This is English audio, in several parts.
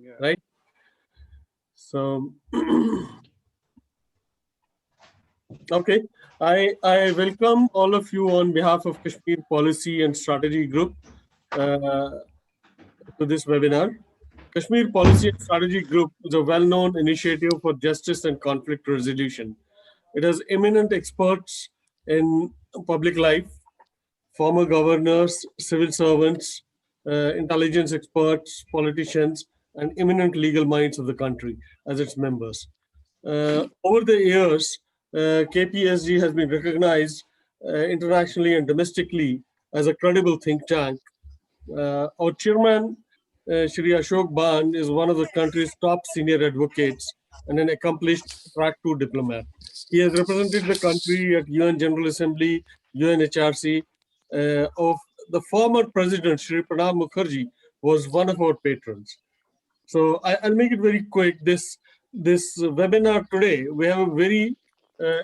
Yeah. right? So, okay, I welcome all of you on behalf of Kashmir Policy and Strategy Group uh, to this webinar. Kashmir Policy and Strategy Group is a well-known initiative for justice and conflict resolution. It has eminent experts in public life, former governors, civil servants, intelligence experts, politicians, and eminent legal minds of the country as its members. Over the years, KPSG has been recognized internationally and domestically as a credible think tank. Our chairman, Shri Ashok Ban, is one of the country's top senior advocates and an accomplished track 2 diplomat. He has represented the country at UN General Assembly, UNHRC. Of the former president, Shri Pranab Mukherjee, was one of our patrons. So I'll make it very quick. This webinar today, we have a very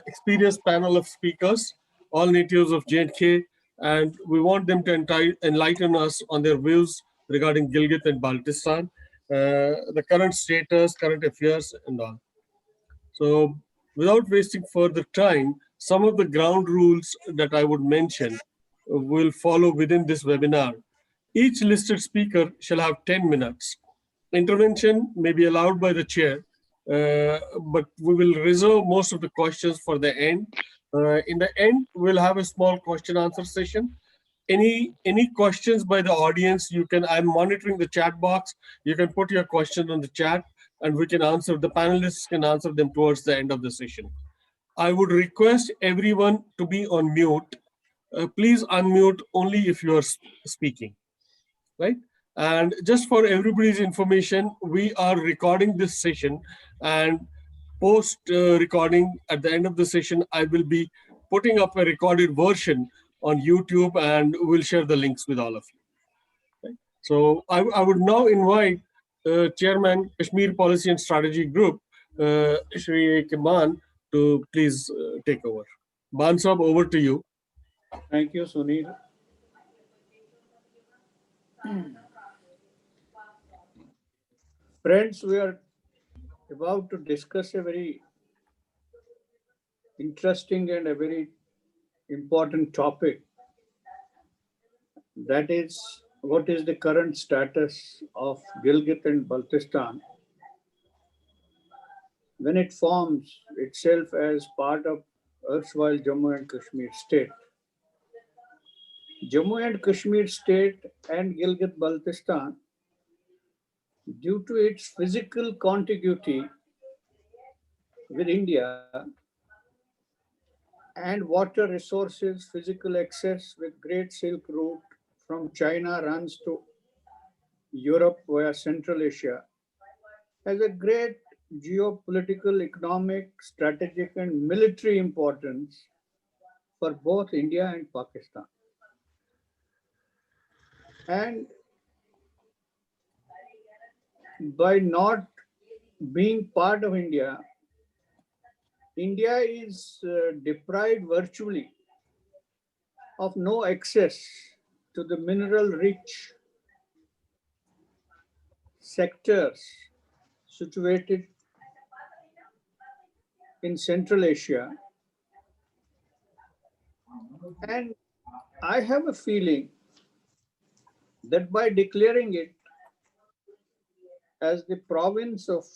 experienced panel of speakers, all natives of J&K, and we want them to enlighten us on their views regarding Gilgit and Baltistan, the current status, current affairs, and all. So without wasting further time, some of the ground rules that I would mention will follow within this webinar. Each listed speaker shall have 10 minutes. Intervention may be allowed by the chair, but we will reserve most of the questions for the end. In the end, we'll have a small question answer session. Any questions by the audience, I'm monitoring the chat box. You can put your question on the chat and we can answer, the panelists can answer them towards the end of the session. I would request everyone to be on mute. Please unmute only if you are speaking, right? And just for everybody's information, we are recording this session, and post recording at the end of the session, I will be putting up a recorded version on YouTube and we'll share the links with all of you. Okay? So I would now invite Chairman, Kashmir Policy and Strategy Group, Shri Ban, to please take over. Ban Sahab, over to you. Thank you, Sunil. Friends, we are about to discuss a very interesting and a very important topic. That is, what is the current status of Gilgit and Baltistan when it forms itself as part of erstwhile Jammu and Kashmir state. Jammu and Kashmir state and Gilgit-Baltistan, due to its physical contiguity with India and water resources, physical access with Great Silk Route from China runs to Europe via Central Asia, has a great geopolitical, economic, strategic, and military importance for both India and Pakistan. And by not being part of India, India is deprived virtually of no access to the mineral-rich sectors situated in Central Asia. And I have a feeling that by declaring it as the province of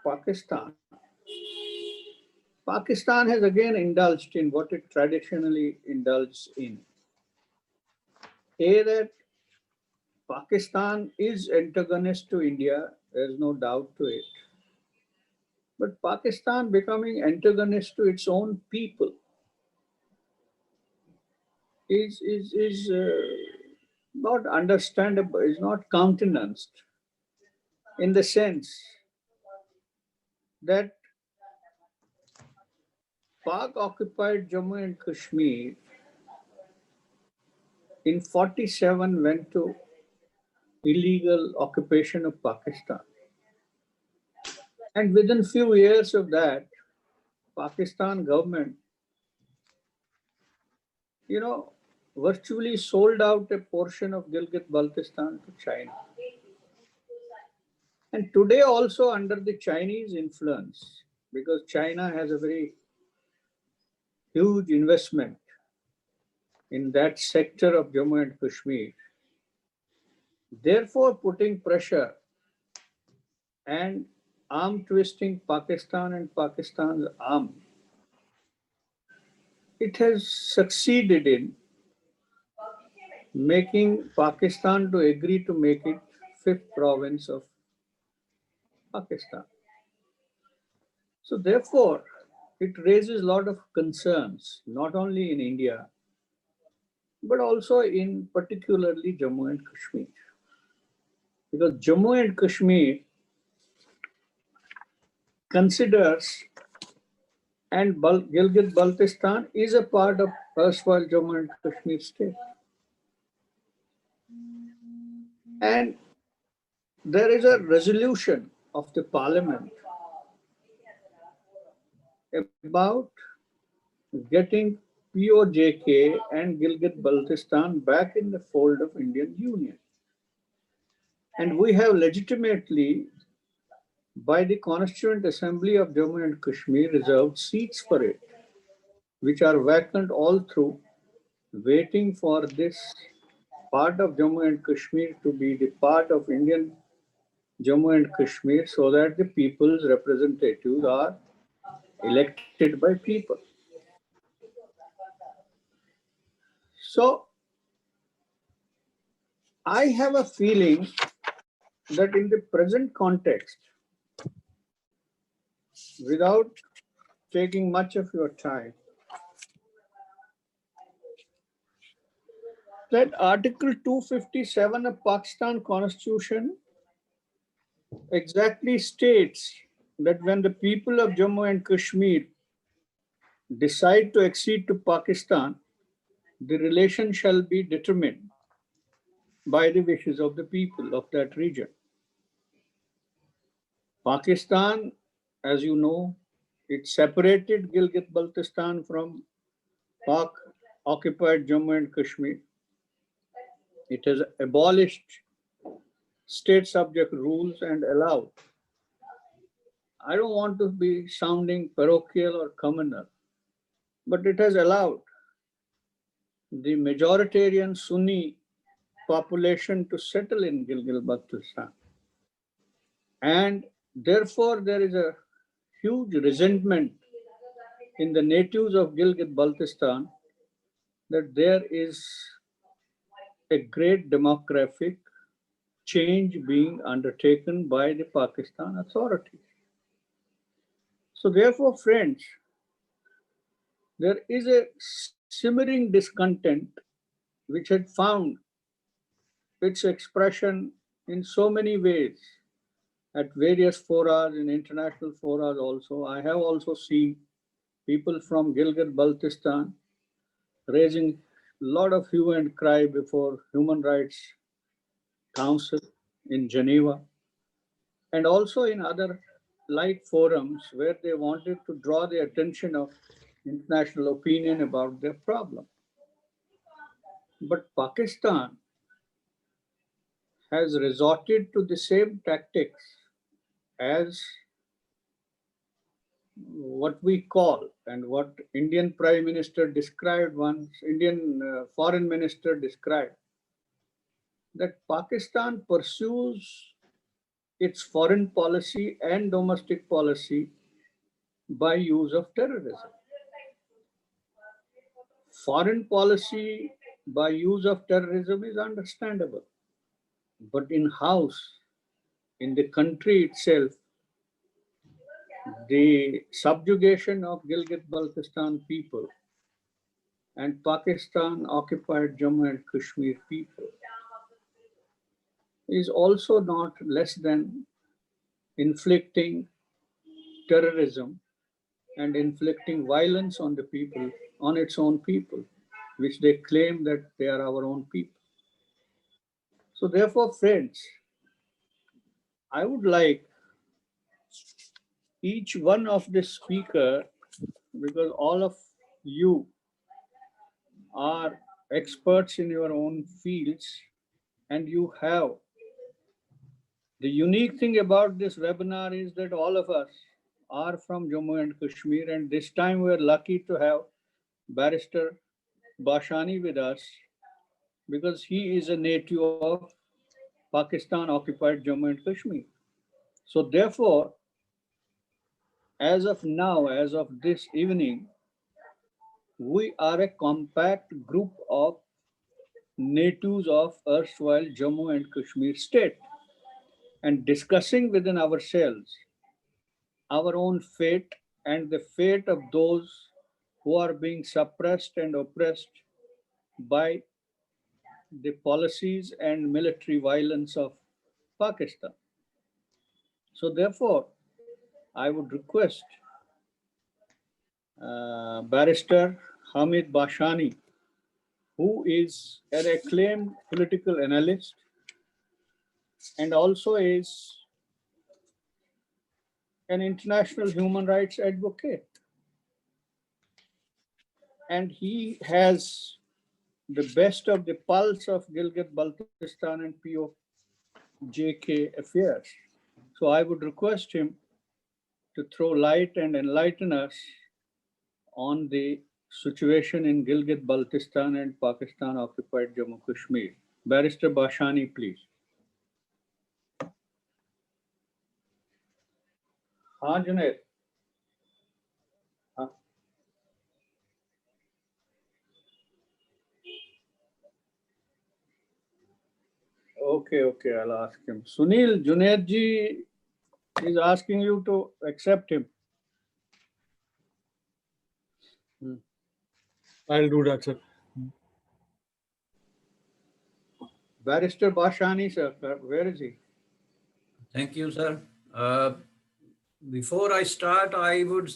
Pakistan, Pakistan has again indulged in what it traditionally indulged in. That Pakistan is antagonist to India, there's no doubt to it. But Pakistan becoming antagonist to its own people is not understandable, is not countenanced, in the sense that Pak occupied Jammu and Kashmir in 47 went to illegal occupation of Pakistan. And within few years of that, Pakistan government, virtually sold out a portion of Gilgit-Baltistan to China. And today also under the Chinese influence, because China has a very huge investment in that sector of Jammu and Kashmir, therefore putting pressure and arm twisting Pakistan and Pakistan's arm, it has succeeded in making Pakistan to agree to make it fifth province of Pakistan. So therefore, it raises a lot of concerns, not only in India, but also in particularly Jammu and Kashmir. Because Jammu and Kashmir considers and Gilgit-Baltistan is a part of erstwhile Jammu and Kashmir state. And there is a resolution of the parliament about getting POJK and Gilgit-Baltistan back in the fold of Indian Union. And we have legitimately, by the Constituent Assembly of Jammu and Kashmir, reserved seats for it, which are vacant all through, waiting for this part of Jammu and Kashmir to be the part of Indian Jammu and Kashmir so that the people's representatives are elected by people. So I have a feeling that in the present context, without taking much of your time, that Article 257 of Pakistan Constitution exactly states that when the people of Jammu and Kashmir decide to accede to Pakistan, the relation shall be determined by the wishes of the people of that region. Pakistan, as you know, it separated Gilgit-Baltistan from Pak occupied Jammu and Kashmir. It has abolished state subject rules and allowed. I don't want to be sounding parochial or communal, but it has allowed the majoritarian Sunni population to settle in Gilgit-Baltistan. And therefore, there is a huge resentment in the natives of Gilgit-Baltistan that there is a great demographic change being undertaken by the Pakistan authorities. So therefore, friends, there is a simmering discontent which had found its expression in so many ways at various forums, in international forums also. I have also seen people from Gilgit-Baltistan raising a lot of hue and cry before Human Rights Council in Geneva and also in other like forums where they wanted to draw the attention of international opinion about their problem. But Pakistan has resorted to the same tactics as what we call and what Indian Prime Minister described once, Indian Foreign Minister described, that Pakistan pursues its foreign policy and domestic policy by use of terrorism. Foreign policy by use of terrorism is understandable, but in house, in the country itself, the subjugation of Gilgit-Baltistan people and Pakistan occupied Jammu and Kashmir people is also not less than inflicting terrorism and inflicting violence on the people, on its own people, which they claim that they are our own people. So therefore, friends, I would like each one of the speaker, because all of you are experts in your own fields and you have The unique thing about this webinar is that all of us are from Jammu and Kashmir, and this time we're lucky to have Barrister Bashani with us because he is a native of Pakistan occupied Jammu and Kashmir. So therefore, as of now, as of this evening, we are a compact group of natives of erstwhile Jammu and Kashmir state and discussing within ourselves our own fate and the fate of those who are being suppressed and oppressed by the policies and military violence of Pakistan. So therefore, I would request Barrister Hamid Bashani, who is an acclaimed political analyst and also is an international human rights advocate. And he has the best of the pulse of Gilgit-Baltistan and POJK affairs. So I would request him to throw light and enlighten us on the situation in Gilgit-Baltistan and Pakistan occupied Jammu Kashmir. Barrister Bashani, please. हाँ जुनेद हाँ okay, I'll ask him. Sunil, Junaid ji is asking you to accept him. I'll do that, sir. Barrister Bashani, sir, where is he? Thank you, sir. Before I start, I would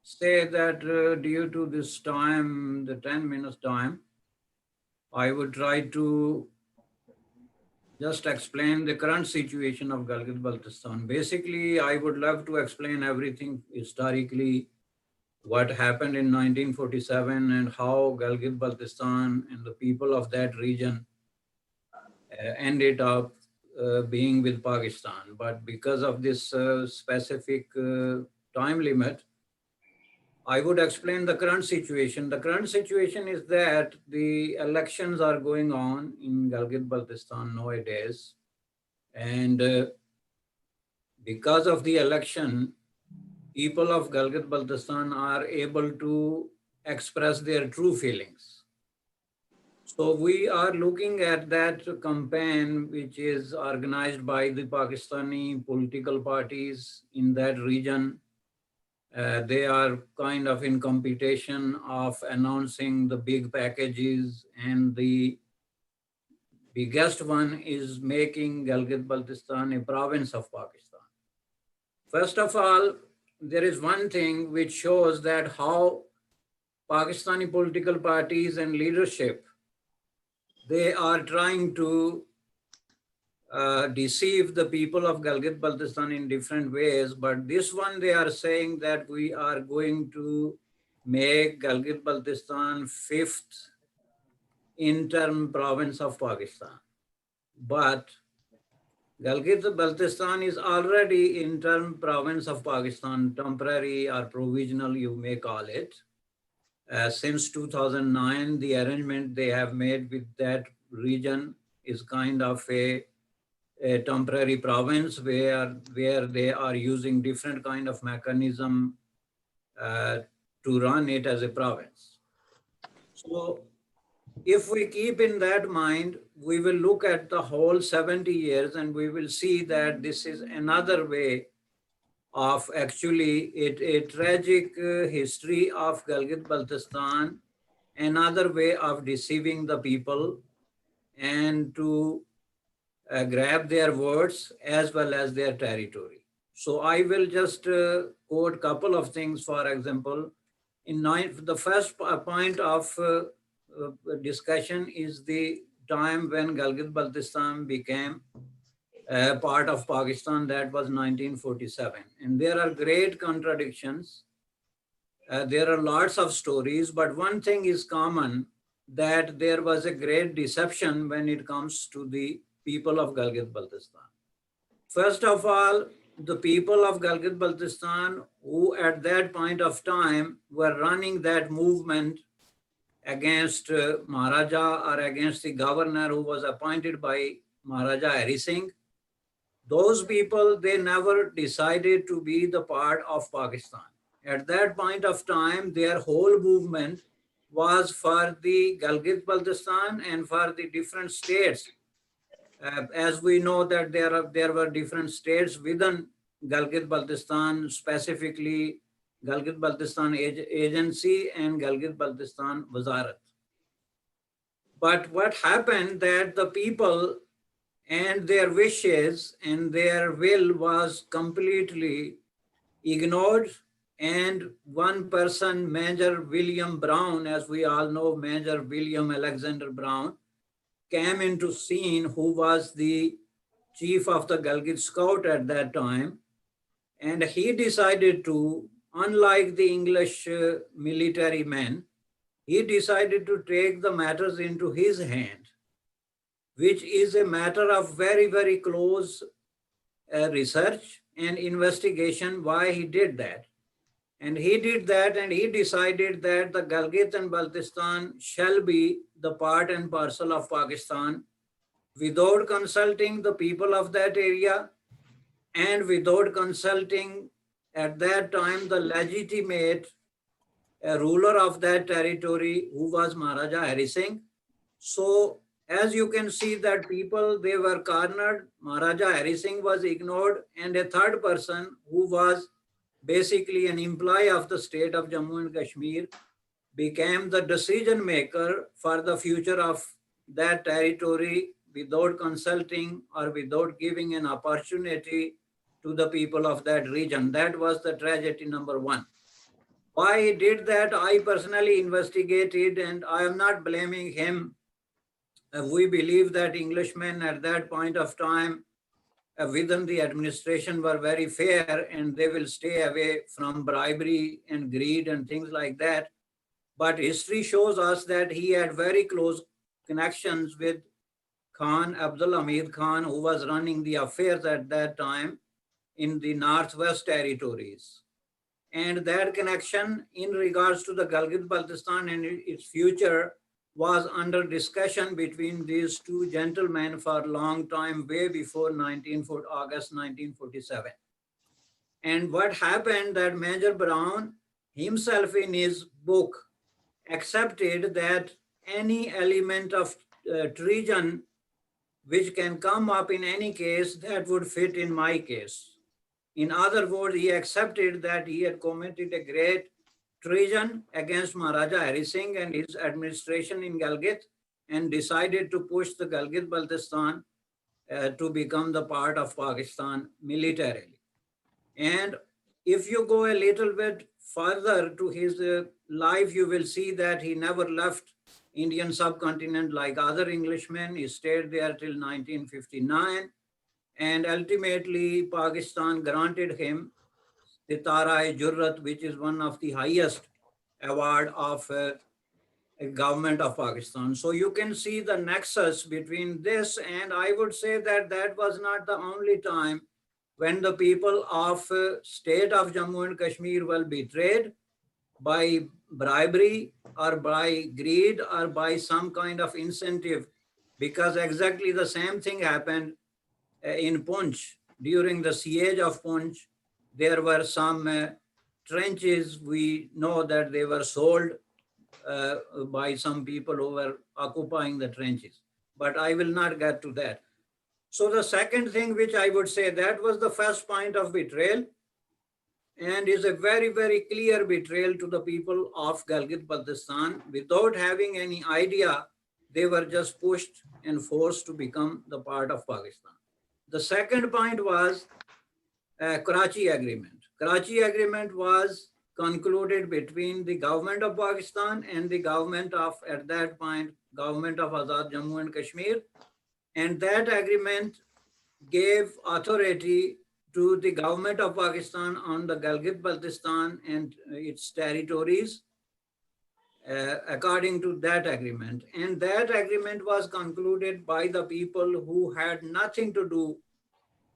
say that due to this time, the 10 minutes time, I would try to just explain the current situation of Gilgit-Baltistan. Basically, I would love to explain everything historically, what happened in 1947 and how Gilgit-Baltistan and the people of that region ended up being with Pakistan. But because of this specific time limit, I would explain the current situation. The current situation is that the elections are going on in Gilgit-Baltistan nowadays. And because of the election, people of Gilgit-Baltistan are able to express their true feelings. So we are looking at that campaign, which is organized by the Pakistani political parties in that region. They are kind of in competition of announcing the big packages, and the biggest one is making Gilgit-Baltistan a province of Pakistan. First of all, there is one thing which shows that how Pakistani political parties and leadership, they are trying to deceive the people of Gilgit-Baltistan in different ways. But this one, they are saying that we are going to make Gilgit-Baltistan fifth interim province of Pakistan. But Gilgit-Baltistan is already interim province of Pakistan, temporary or provisional, you may call it. Since 2009, the arrangement they have made with that region is kind of a temporary province where they are using different kind of mechanism to run it as a province. So if we keep in that mind, we will look at the whole 70 years and we will see that this is another way of actually a tragic history of Gilgit-Baltistan, another way of deceiving the people and to grab their words as well as their territory. So I will just quote a couple of things. For example, the first point of discussion is the time when Gilgit-Baltistan became part of Pakistan. That was 1947. And there are great contradictions. There are lots of stories, but one thing is common, that there was a great deception when it comes to the people of Gilgit-Baltistan. First of all, the people of Gilgit-Baltistan, who at that point of time were running that movement against Maharaja or against the governor who was appointed by Maharaja Hari Singh, those people, they never decided to be the part of Pakistan. At that point of time, their whole movement was for the Gilgit-Baltistan and for the different states. As we know that there were different states within Gilgit-Baltistan, specifically Gilgit-Baltistan Agency and Gilgit-Baltistan Wazarat. But what happened that the people and their wishes and their will was completely ignored, and one person, Major William Brown, as we all know, Major William Alexander Brown, came into scene, who was the chief of the Gilgit Scout at that time, and he decided to, unlike the English military men, he decided to take the matters into his hand, which is a matter of very, very close research and investigation why he did that. And he did that, and he decided that the Gilgit and Baltistan shall be the part and parcel of Pakistan without consulting the people of that area and without consulting at that time the legitimate ruler of that territory, who was Maharaja Hari Singh. So as you can see that people, they were cornered, Maharaja Hari Singh was ignored, and a third person who was basically an employee of the state of Jammu and Kashmir became the decision maker for the future of that territory without consulting or without giving an opportunity to the people of that region. That was the tragedy number one. Why he did that, I personally investigated, and I am not blaming him. We believe that Englishmen at that point of time within the administration were very fair, and they will stay away from bribery and greed and things like that. But history shows us that he had very close connections with Khan, Abdul Hamid Khan, who was running the affairs at that time in the Northwest territories. And that connection in regards to the Gilgit-Baltistan and its future was under discussion between these two gentlemen for a long time, way before August 1947. And what happened that Major Brown himself in his book accepted that any element of treason which can come up in any case, that would fit in my case. In other words, he accepted that he had committed a great treason against Maharaja Hari Singh and his administration in Gilgit, and decided to push the Gilgit-Baltistan to become the part of Pakistan militarily. And if you go a little bit further to his life, you will see that he never left Indian subcontinent like other Englishmen. He stayed there till 1959. And ultimately, Pakistan granted him the Tara-e-Jurrat, which is one of the highest award of a government of Pakistan. So you can see the nexus between this, and I would say that that was not the only time when the people of state of Jammu and Kashmir were betrayed by bribery or by greed or by some kind of incentive, because exactly the same thing happened in Punch. During the siege of Punch, there were some trenches. We know that they were sold by some people who were occupying the trenches, but I will not get to that. So the second thing which I would say, that was the first point of betrayal, and is a very, very clear betrayal to the people of Gilgit-Baltistan. Without having any idea, they were just pushed and forced to become the part of Pakistan. The second point was Karachi Agreement. Karachi Agreement was concluded between the government of Pakistan and the government of, at that point, government of Azad Jammu and Kashmir. And that agreement gave authority to the government of Pakistan on the Gilgit-Baltistan and its territories. according to that agreement. And that agreement was concluded by the people who had nothing to do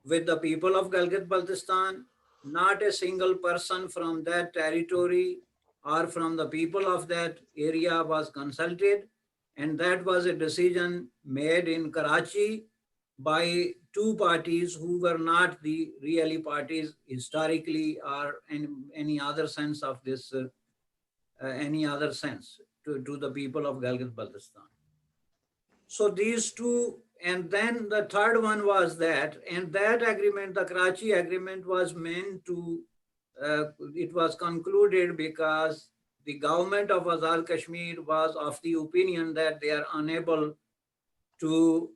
with the people of Gilgit-Baltistan. Not a single person from that territory or from the people of that area was consulted. And that was a decision made in Karachi by two parties who were not the really parties historically or in any other sense of this, any other sense to the people of Gilgit-Baltistan. So these two, and then the third one was that, and that agreement, the Karachi agreement was meant to, it was concluded because the government of Azad Kashmir was of the opinion that they are unable to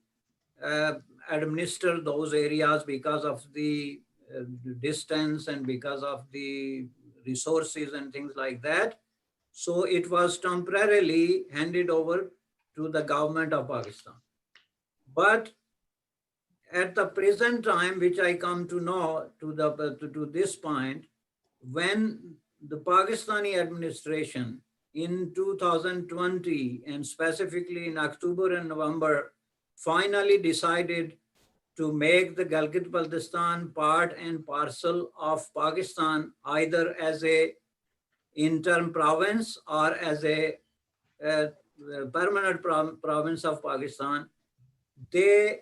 uh, administer those areas because of the distance and because of the resources and things like that. So it was temporarily handed over to the government of Pakistan. But at the present time, which I come to know to this point, when the Pakistani administration in 2020 and specifically in October and November finally decided to make the Gilgit-Baltistan part and parcel of Pakistan either as a interim province or as a permanent province of Pakistan, they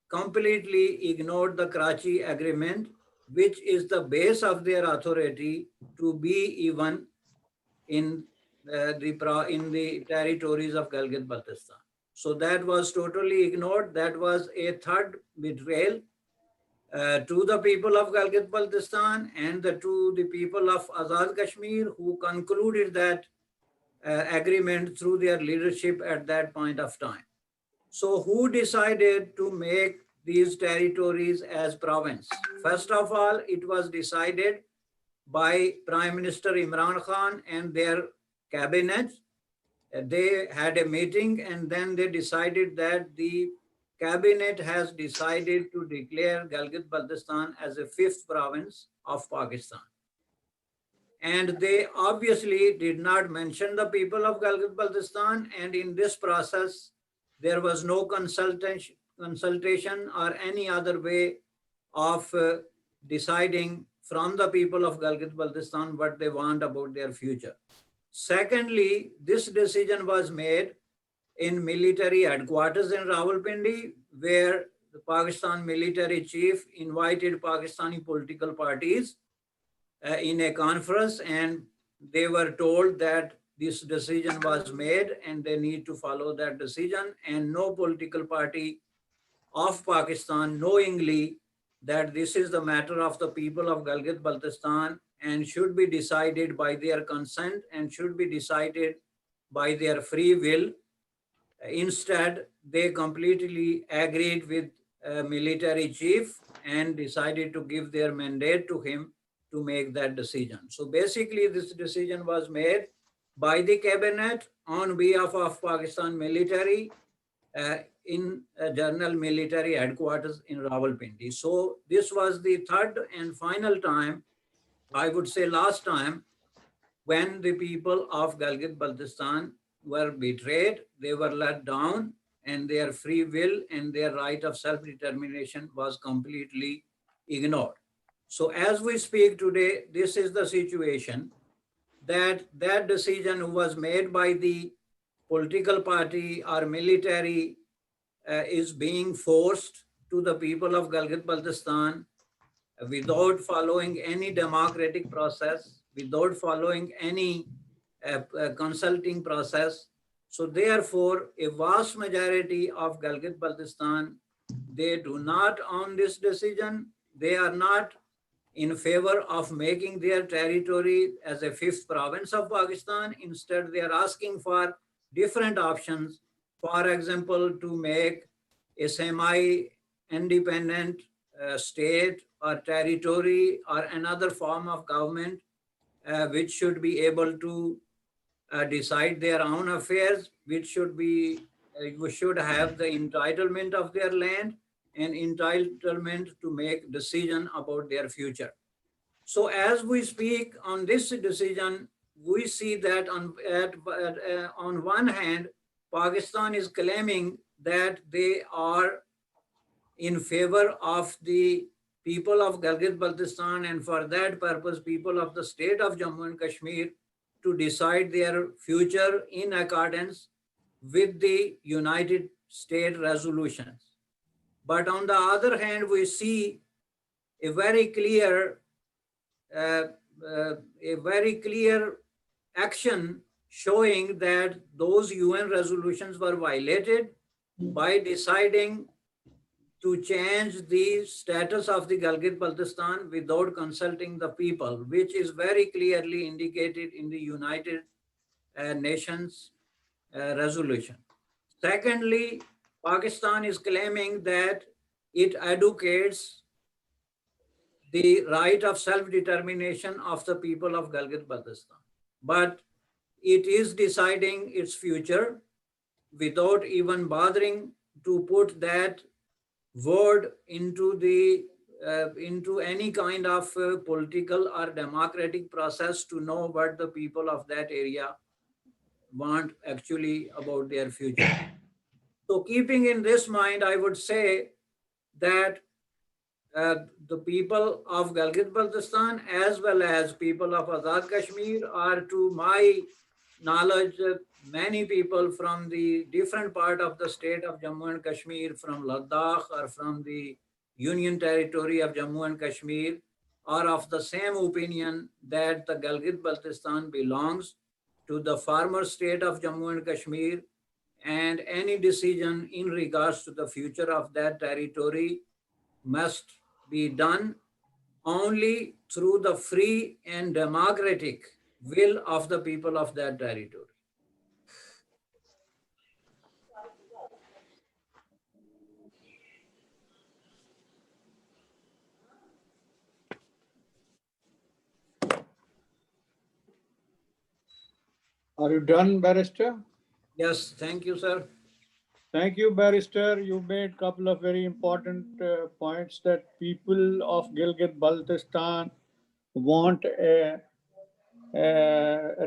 completely ignored the Karachi agreement, which is the base of their authority to be even in the territories of Gilgit-Baltistan. So that was totally ignored. That was a third betrayal to the people of Gilgit-Baltistan and to the people of Azad Kashmir, who concluded that agreement through their leadership at that point of time. So who decided to make these territories as province? First of all, it was decided by Prime Minister Imran Khan and their cabinet. They had a meeting and then they decided that the cabinet has decided to declare Gilgit-Baltistan as a fifth province of Pakistan. And they obviously did not mention the people of Gilgit-Baltistan, and in this process, there was no consultation or any other way of deciding from the people of Gilgit-Baltistan what they want about their future. Secondly, this decision was made in military headquarters in Rawalpindi, where the Pakistan military chief invited Pakistani political parties in a conference, and they were told that this decision was made and they need to follow that decision, and no political party of Pakistan, knowingly that this is the matter of the people of Gilgit-Baltistan and should be decided by their consent and should be decided by their free will. Instead, they completely agreed with a military chief and decided to give their mandate to him to make that decision. So basically, this decision was made by the cabinet on behalf of Pakistan military in General Military Headquarters in Rawalpindi. So this was the third and final time, I would say last time, when the people of Gilgit-Baltistan were betrayed, they were let down, and their free will and their right of self-determination was completely ignored. So as we speak today, this is the situation, that that decision was made by the political party or military is being forced to the people of Gilgit-Baltistan without following any democratic process, without following any consulting process. So therefore, a vast majority of Gilgit-Baltistan, they do not own this decision. They are not in favor of making their territory as a fifth province of Pakistan. Instead, they are asking for different options. For example, to make a semi-independent state or territory or another form of government which should be able to decide their own affairs, which should have the entitlement of their land and entitlement to make decision about their future. So as we speak on this decision, we see that on one hand, Pakistan is claiming that they are in favor of the people of Gilgit-Baltistan, and for that purpose, people of the state of Jammu and Kashmir to decide their future in accordance with the United States resolutions. But on the other hand, we see a very clear, uh, a very clear action showing that those UN resolutions were violated by deciding to change the status of the Gilgit-Baltistan without consulting the people, which is very clearly indicated in the United Nations resolution. Secondly, Pakistan is claiming that it advocates the right of self-determination of the people of Gilgit-Baltistan. But it is deciding its future without even bothering to put that word into any kind of political or democratic process to know what the people of that area want actually about their future. So keeping in this mind, I would say that the people of Gilgit-Baltistan as well as people of Azad Kashmir are, to my knowledge, many people from the different part of the state of Jammu and Kashmir, from Ladakh or from the Union Territory of Jammu and Kashmir, are of the same opinion that the Gilgit-Baltistan belongs to the former state of Jammu and Kashmir, and any decision in regards to the future of that territory must be done only through the free and democratic will of the people of that territory. Are you done, Barrister? Yes, thank you, sir. Thank you, Barrister. You made a couple of very important points that people of Gilgit-Baltistan want a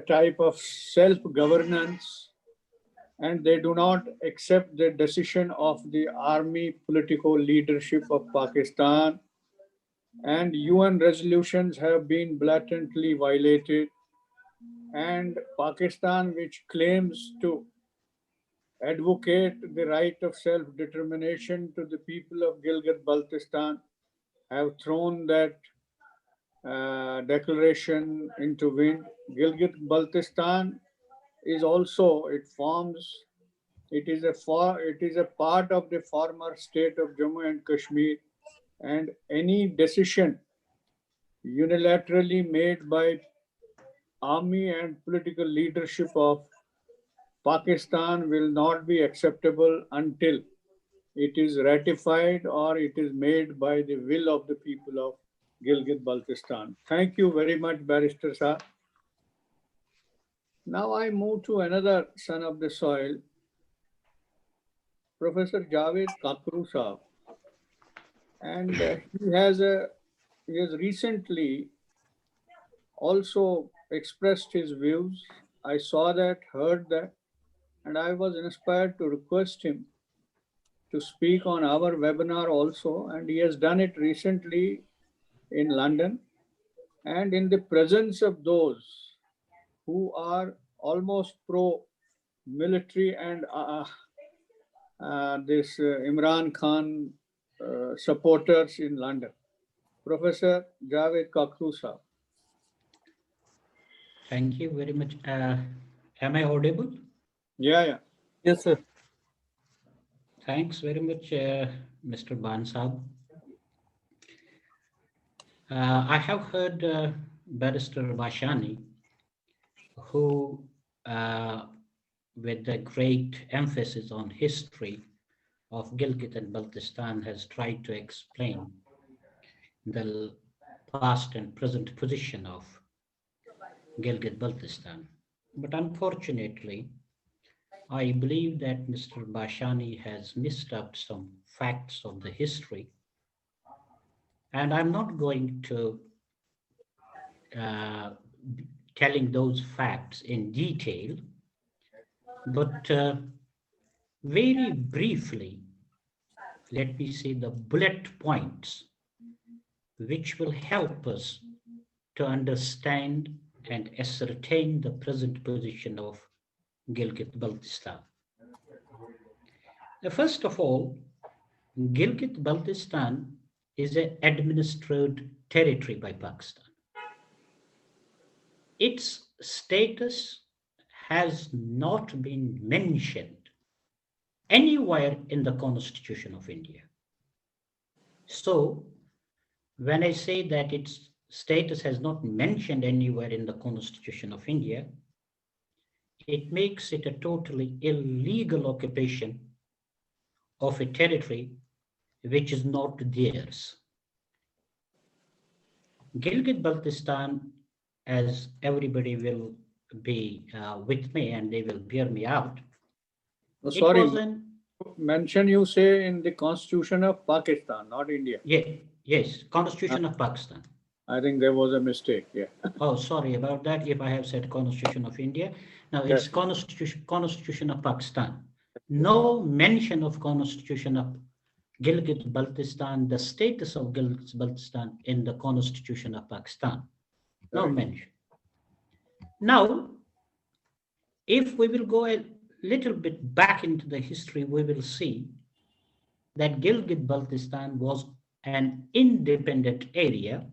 type of self-governance, and they do not accept the decision of the army political leadership of Pakistan. And UN resolutions have been blatantly violated. And Pakistan, which claims to advocate the right of self-determination to the people of Gilgit-Baltistan, have thrown that declaration into wind. Gilgit-Baltistan is also, it is a part of the former state of Jammu and Kashmir, and any decision unilaterally made by army and political leadership of Pakistan will not be acceptable until it is ratified or it is made by the will of the people of Gilgit-Baltistan. Thank you very much, Barrister Sir. Now I move to another son of the soil, Professor Javed Kakru Saab. And he has recently also expressed his views. I saw that, heard that, and I was inspired to request him to speak on our webinar also, and he has done it recently in London, and in the presence of those who are almost pro-military and this Imran Khan supporters in London. Professor Javed Kakru Saab. Thank you very much. Am I audible? Yeah. Yes, sir. Thanks very much, Mr. Bansab. I have heard Barrister Bashani, who, with a great emphasis on history of Gilgit and Baltistan, has tried to explain the past and present position of Gilgit-Baltistan. But unfortunately, I believe that Mr. Bashani has missed out some facts of the history, and I'm not going to telling those facts in detail, but very briefly, let me see the bullet points which will help us to understand and ascertain the present position of Gilgit-Baltistan. First of all, Gilgit-Baltistan is an administered territory by Pakistan. Its status has not been mentioned anywhere in the Constitution of India. So, when I say that its status has not mentioned anywhere in the Constitution of India, it makes it a totally illegal occupation of a territory which is not theirs. Gilgit-Baltistan, as everybody will be with me and they will bear me out. Oh, It sorry, was an, mention you say in the Constitution of Pakistan, not India. yes, Constitution of Pakistan. I think there was a mistake. Yeah. Oh, sorry about that. If I have said Constitution of India, now it's Yes. Constitution of Pakistan. No mention of Constitution of Gilgit-Baltistan, the status of Gilgit-Baltistan in the Constitution of Pakistan. No Correct. mention. Now, if we will go a little bit back into the history, we will see that Gilgit-Baltistan was an independent area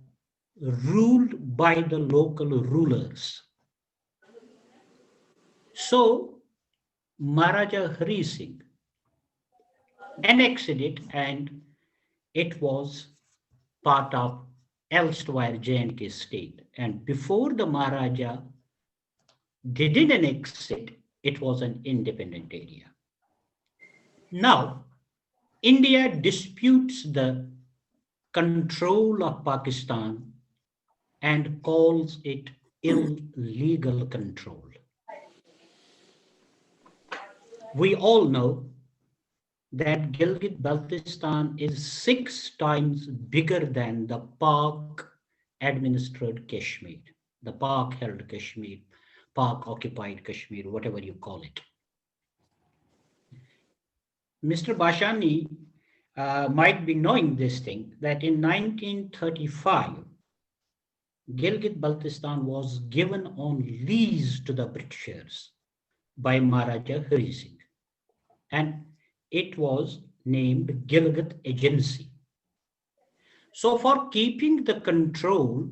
ruled by the local rulers. So, Maharaja Hari Singh annexed it, and it was part of elsewhere J&K state. And before the Maharaja didn't annex it, it was an independent area. Now, India disputes the control of Pakistan and calls it illegal control. We all know that Gilgit-Baltistan is 6 times bigger than the Pak-administered Kashmir, the Pak-held Kashmir, Pak-occupied Kashmir, whatever you call it. Mr. Bashani might be knowing this thing, that in 1935, Gilgit-Baltistan was given on lease to the Britishers by Maharaja Hari Singh, and it was named Gilgit Agency. So for keeping the control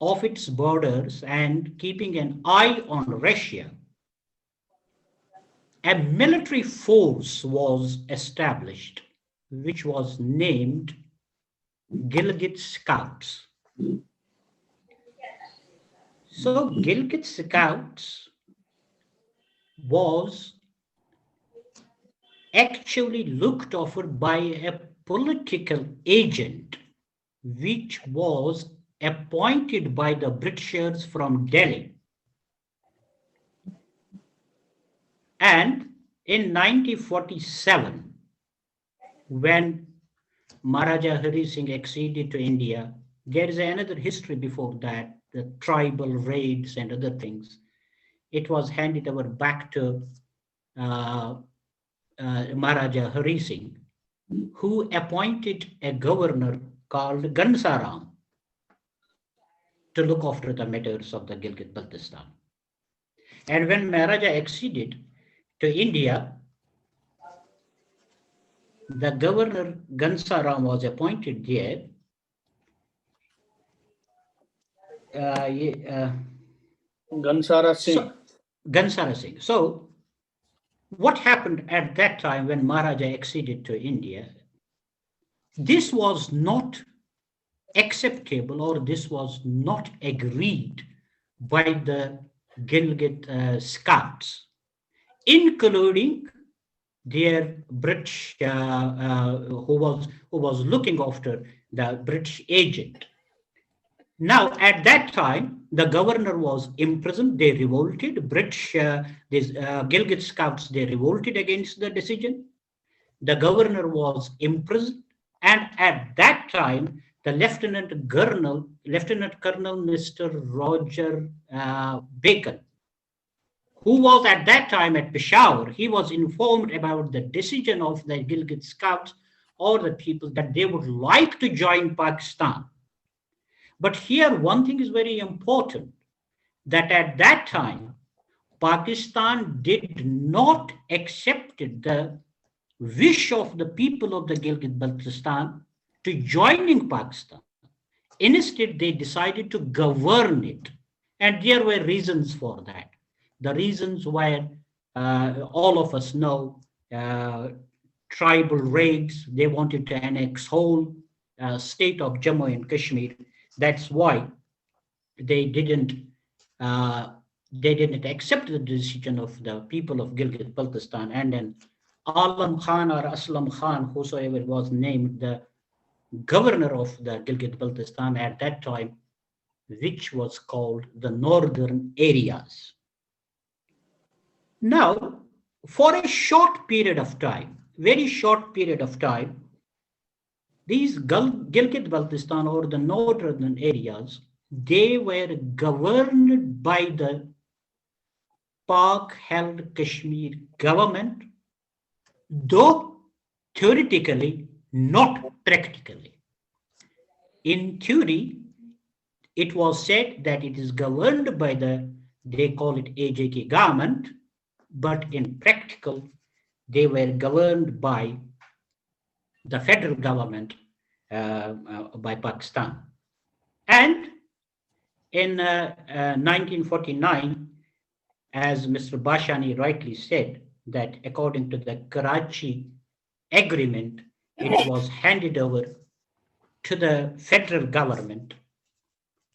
of its borders and keeping an eye on Russia, a military force was established, which was named Gilgit Scouts. So Gilgit Scouts was actually looked over by a political agent which was appointed by the Britishers from Delhi. And in 1947, when Maharaja Hari Singh acceded to India, there is another history before that, the tribal raids and other things. It was handed over back to Maharaja Hari Singh, who appointed a governor called Gansaram to look after the matters of the Gilgit-Baltistan. And when Maharaja acceded to India, the governor Gansaram was appointed there. Gansara Singh. Gansara Singh. So, what happened at that time when Maharaja acceded to India? This was not acceptable, or this was not agreed by the Gilgit Scouts, including their British, who was looking after the British agent. Now, at that time, the governor was imprisoned. They revolted. These Gilgit Scouts, they revolted against the decision. The governor was imprisoned. And at that time, the Lieutenant Colonel Mr. Roger Bacon, who was at that time at Peshawar. He was informed about the decision of the Gilgit Scouts or the people that they would like to join Pakistan. But here, one thing is very important, that at that time, Pakistan did not accept the wish of the people of the Gilgit-Baltistan to joining Pakistan. Instead, they decided to govern it. And there were reasons for that. The reasons were, all of us know, tribal raids. They wanted to annex whole state of Jammu and Kashmir. That's why they didn't accept the decision of the people of Gilgit-Baltistan. And then Alam Khan or Aslam Khan, whosoever was named the governor of the Gilgit-Baltistan at that time, which was called the northern areas. Now, for a short period of time, very short period of time, these Gilgit-Baltistan or the northern areas, they were governed by the Pak-held Kashmir government, though theoretically, not practically. In theory, it was said that it is governed by they call it AJK government, but in practical, they were governed by the federal government, by Pakistan. And in 1949, as Mr. Bashani rightly said, that according to the Karachi agreement, it was handed over to the federal government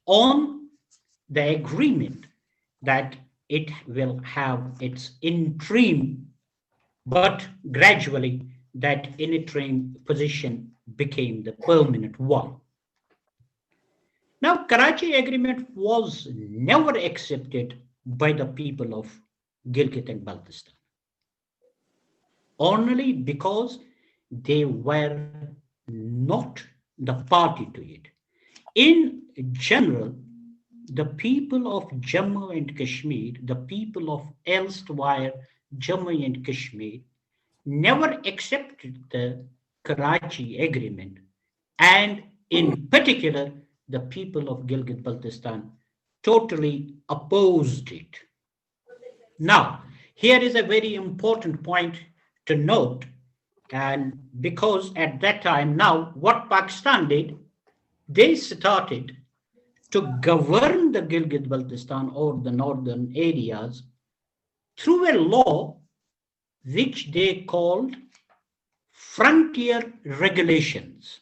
on the agreement that it will have its interim, but gradually that interim position became the permanent one. Now, Karachi agreement was never accepted by the people of Gilgit and Baltistan, only because they were not the party to it. In general, the people of Jammu and Kashmir, the people of elsewhere Jammu and Kashmir, never accepted the Karachi agreement, and in particular, the people of Gilgit-Baltistan totally opposed it. Now, here is a very important point to note, and because at that time, now what Pakistan did, they started to govern the Gilgit-Baltistan or the northern areas through a law which they called frontier regulations.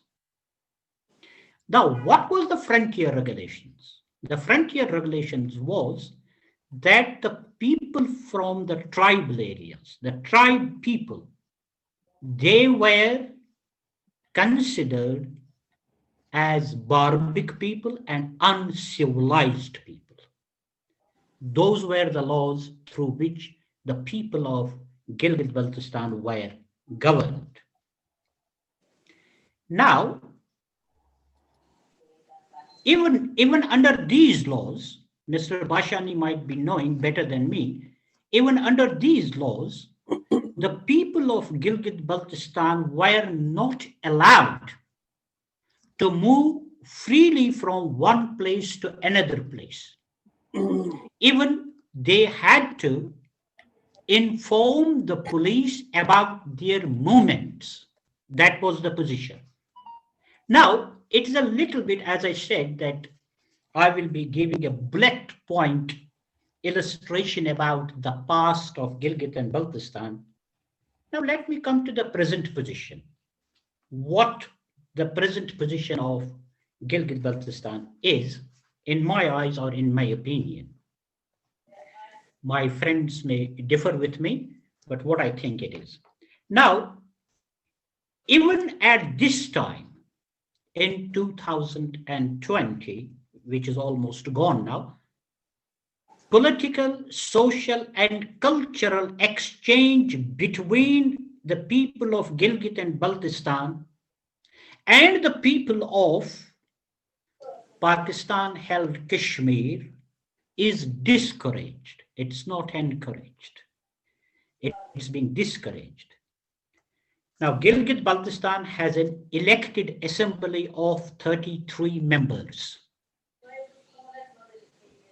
Now, what was the frontier regulations? The frontier regulations was that the people from the tribal areas, the tribe people, they were considered as barbaric people and uncivilized people. Those were the laws through which the people of Gilgit-Baltistan were governed. Now, even under these laws, Mr. Bashani might be knowing better than me, even under these laws, the people of Gilgit-Baltistan were not allowed to move freely from one place to another place. Even they had to inform the police about their movements. That was the position. Now, it is a little bit, as I said, that I will be giving a bullet point illustration about the past of Gilgit and Baltistan. Now, let me come to the present position. What the present position of Gilgit-Baltistan is, in my eyes or in my opinion. My friends may differ with me, but what I think it is. Now, even at this time, in 2020, which is almost gone now, political, social, and cultural exchange between the people of Gilgit and Baltistan and the people of Pakistan held Kashmir is discouraged. It's not encouraged. It's being discouraged. Now, Gilgit-Baltistan has an elected assembly of 33 members,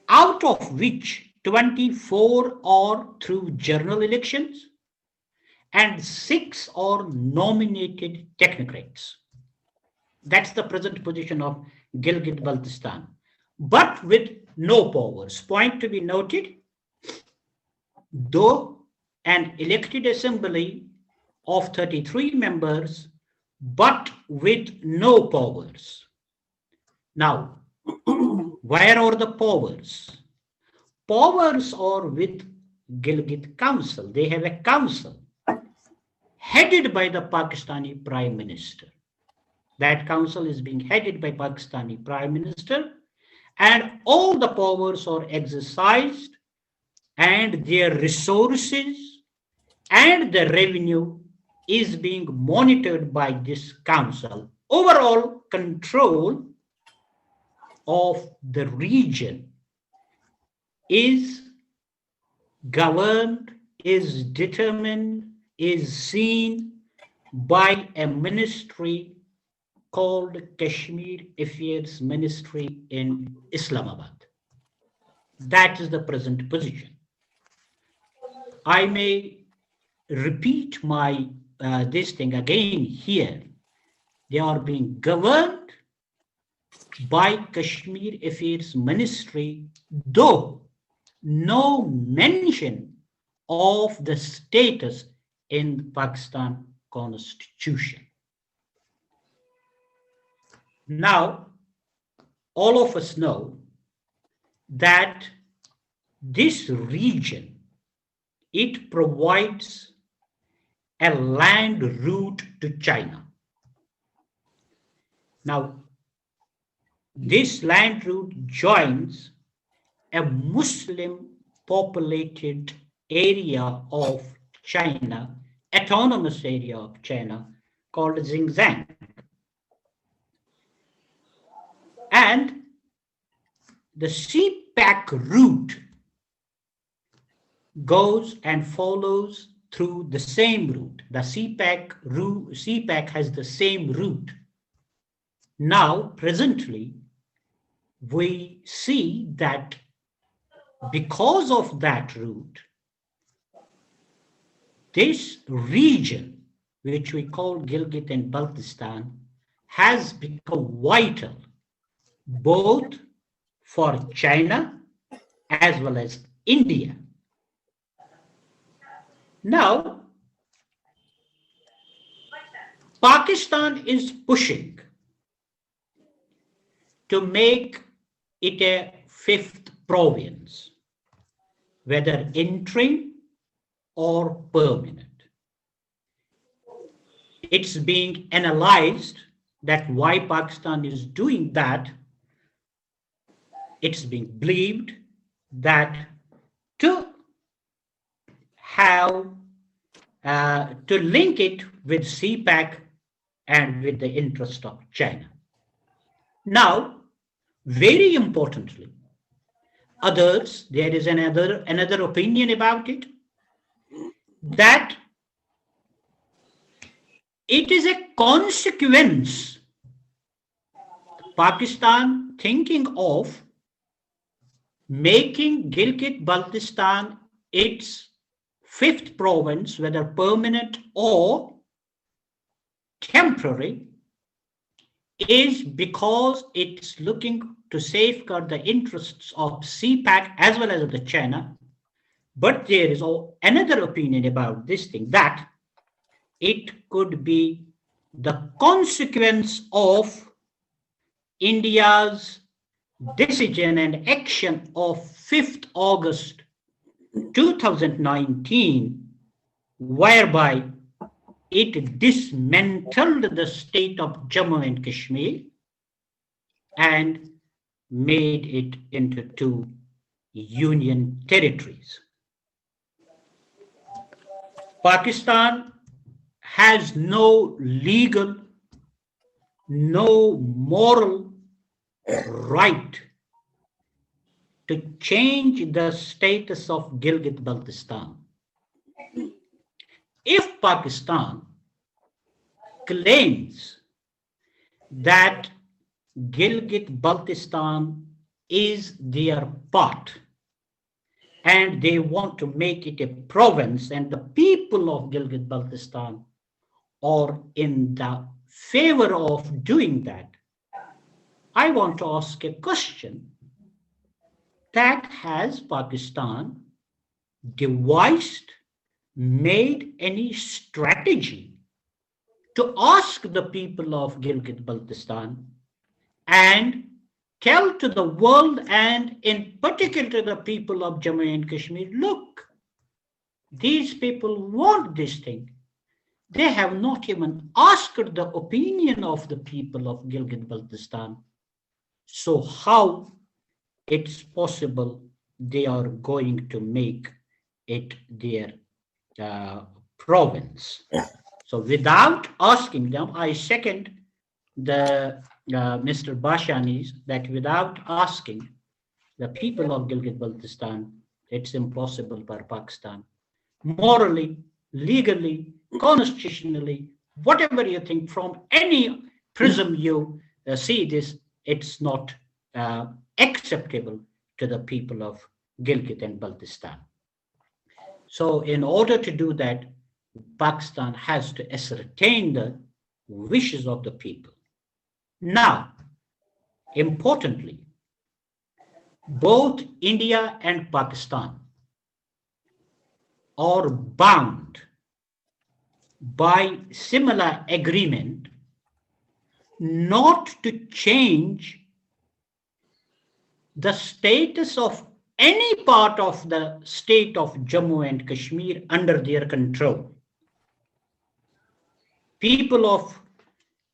out of which 24 are through general elections and 6 are nominated technocrats. That's the present position of Gilgit-Baltistan, but with no powers. Point to be noted, though an elected assembly of 33 members, but with no powers. Now, where are the powers? Powers are with Gilgit Council. They have a council headed by the Pakistani Prime Minister. That council is being headed by Pakistani Prime Minister, and all the powers are exercised, and their resources and the revenue is being monitored by this council. Overall control of the region is governed, is determined, is seen by a ministry called Kashmir Affairs Ministry in Islamabad. That is the present position. I may repeat my this thing again here. They are being governed by Kashmir Affairs Ministry, though no mention of the status in the Pakistan Constitution. Now, all of us know that this region, it provides a land route to China. Now, this land route joins a Muslim populated area of China, autonomous area of China called Xinjiang. And the CPAC route goes and follows through the same route. The CPAC has the same route. Now, presently, we see that because of that route, this region, which we call Gilgit and Baltistan, has become vital both for China as well as India. Now, Pakistan is pushing to make it a fifth province, whether interim or permanent. It's being analyzed that why Pakistan is doing that. It's being believed that to have to link it with CPAC and with the interest of China. Now, very importantly, others, there is another opinion about it, that it is a consequence, Pakistan thinking of making Gilgit-Baltistan its fifth province, whether permanent or temporary, is because it's looking to safeguard the interests of CPAC as well as of the China. But there is another opinion about this thing, that it could be the consequence of India's decision and action of 5th August 2019, whereby it dismantled the state of Jammu and Kashmir and made it into 2 union territories. Pakistan has no legal, no moral right to change the status of Gilgit-Baltistan. If Pakistan claims that Gilgit-Baltistan is their part and they want to make it a province, and the people of Gilgit-Baltistan are in the favor of doing that, I want to ask a question: that has Pakistan devised, made any strategy to ask the people of Gilgit-Baltistan and tell to the world, and in particular to the people of Jammu and Kashmir, look, these people want this thing. They have not even asked the opinion of the people of Gilgit-Baltistan. So how it's possible they are going to make it their province? So without asking them, I second the Mr. Bashani's that without asking the people of Gilgit-Baltistan, it's impossible for Pakistan. Morally, legally, constitutionally, whatever you think, from any prism you see this, it's not acceptable to the people of Gilgit and Baltistan. So in order to do that, Pakistan has to ascertain the wishes of the people. Now, importantly, both India and Pakistan are bound by similar agreement not to change the status of any part of the state of Jammu and Kashmir under their control. People of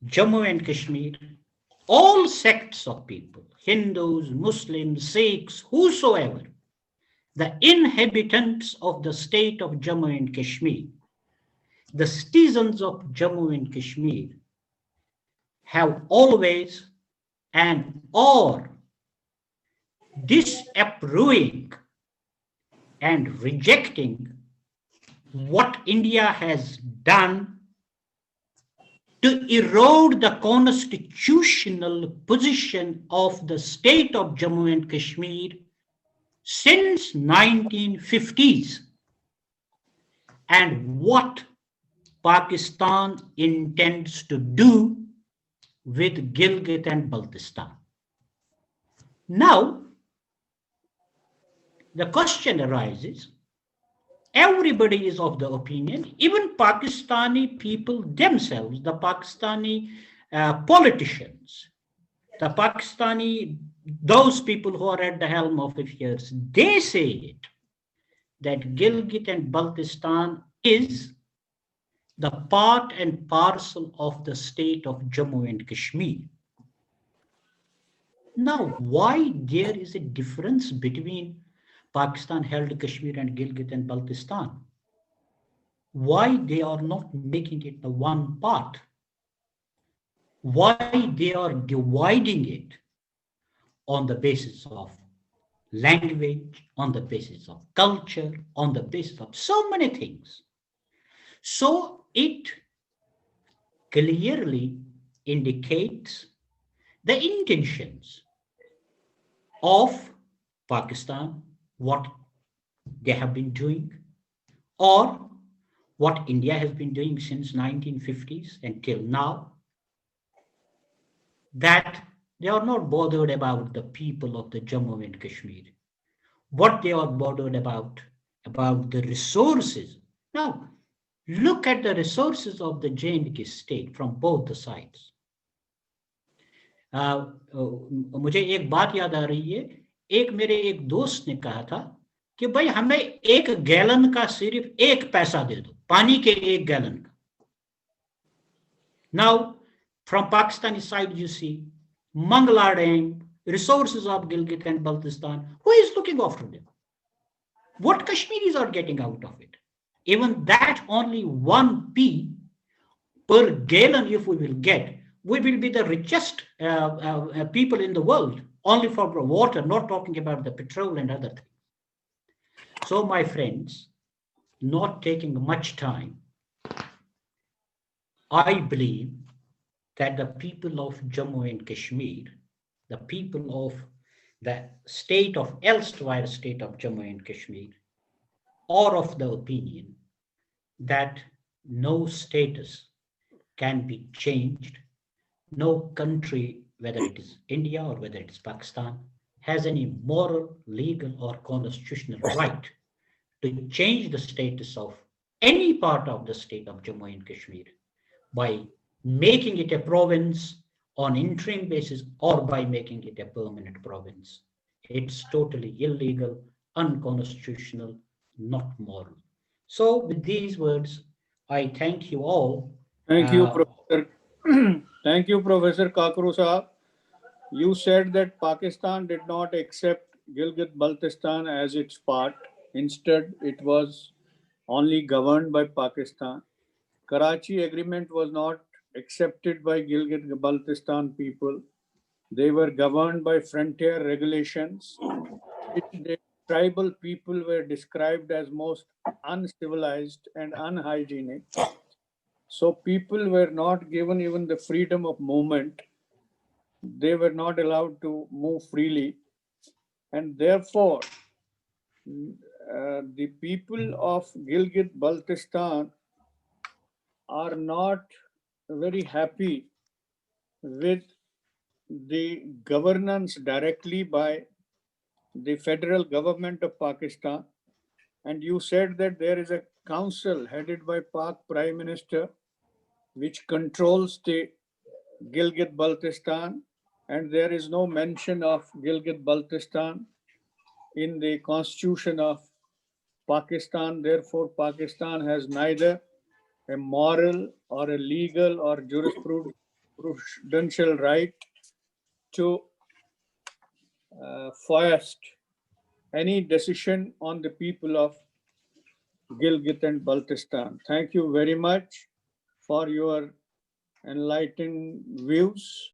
Jammu and Kashmir, all sects of people, Hindus, Muslims, Sikhs, whosoever, the inhabitants of the state of Jammu and Kashmir, the citizens of Jammu and Kashmir, have always and are disapproving and rejecting what India has done to erode the constitutional position of the state of Jammu and Kashmir since 1950s, and what Pakistan intends to do with Gilgit and Baltistan. Now, the question arises, everybody is of the opinion, even Pakistani people themselves, the Pakistani politicians, the Pakistani, those people who are at the helm of affairs, they say it, that Gilgit and Baltistan is the part and parcel of the state of Jammu and Kashmir. Now, why there is a difference between Pakistan held Kashmir and Gilgit and Baltistan? Why they are not making it the one part? Why they are dividing it on the basis of language, on the basis of culture, on the basis of so many things? So it clearly indicates the intentions of Pakistan, what they have been doing, or what India has been doing since 1950s until now, that they are not bothered about the people of the Jammu and Kashmir. What they are bothered about the resources. Now, look at the resources of the J&K state from both the sides. मुझे एक बात याद आ रही है, एक मेरे एक दोस्त ने कहा था कि भाई हमें एक गैलन का सिर्फ 1 पैसा दे दो, पानी के 1 गैलन का. Now, from Pakistani side, you see Mangla Dam, resources of Gilgit and Baltistan. Who is looking after them? What Kashmiris are getting out of it? Even that only 1p per gallon, if we will get, we will be the richest people in the world, only for water, not talking about the petrol and other things. So, my friends, not taking much time, I believe that the people of Jammu and Kashmir, the people of the state of elsewhere state of Jammu and Kashmir, are of the opinion that no status can be changed. No country, whether it is India or whether it is Pakistan, has any moral, legal, or constitutional right to change the status of any part of the state of Jammu and Kashmir by making it a province on interim basis or by making it a permanent province. It's totally illegal, unconstitutional, not moral. So with these words, I thank you all. Thank you, Professor. Thank you, Professor Kakru Sahab. You said that Pakistan did not accept Gilgit-Baltistan as its part. Instead, it was only governed by Pakistan. Karachi Agreement was not accepted by Gilgit-Baltistan people. They were governed by frontier regulations. The tribal people were described as most uncivilized and unhygienic. So people were not given even the freedom of movement. They were not allowed to move freely. And therefore, the people of Gilgit-Baltistan are not very happy with the governance directly by the federal government of Pakistan. And you said that there is a council headed by Pak Prime Minister which controls the Gilgit-Baltistan, and there is no mention of Gilgit-Baltistan in the constitution of Pakistan. Therefore, Pakistan has neither a moral or a legal or jurisprudential right to foist any decision on the people of Gilgit and Baltistan. Thank you very much for your enlightened views.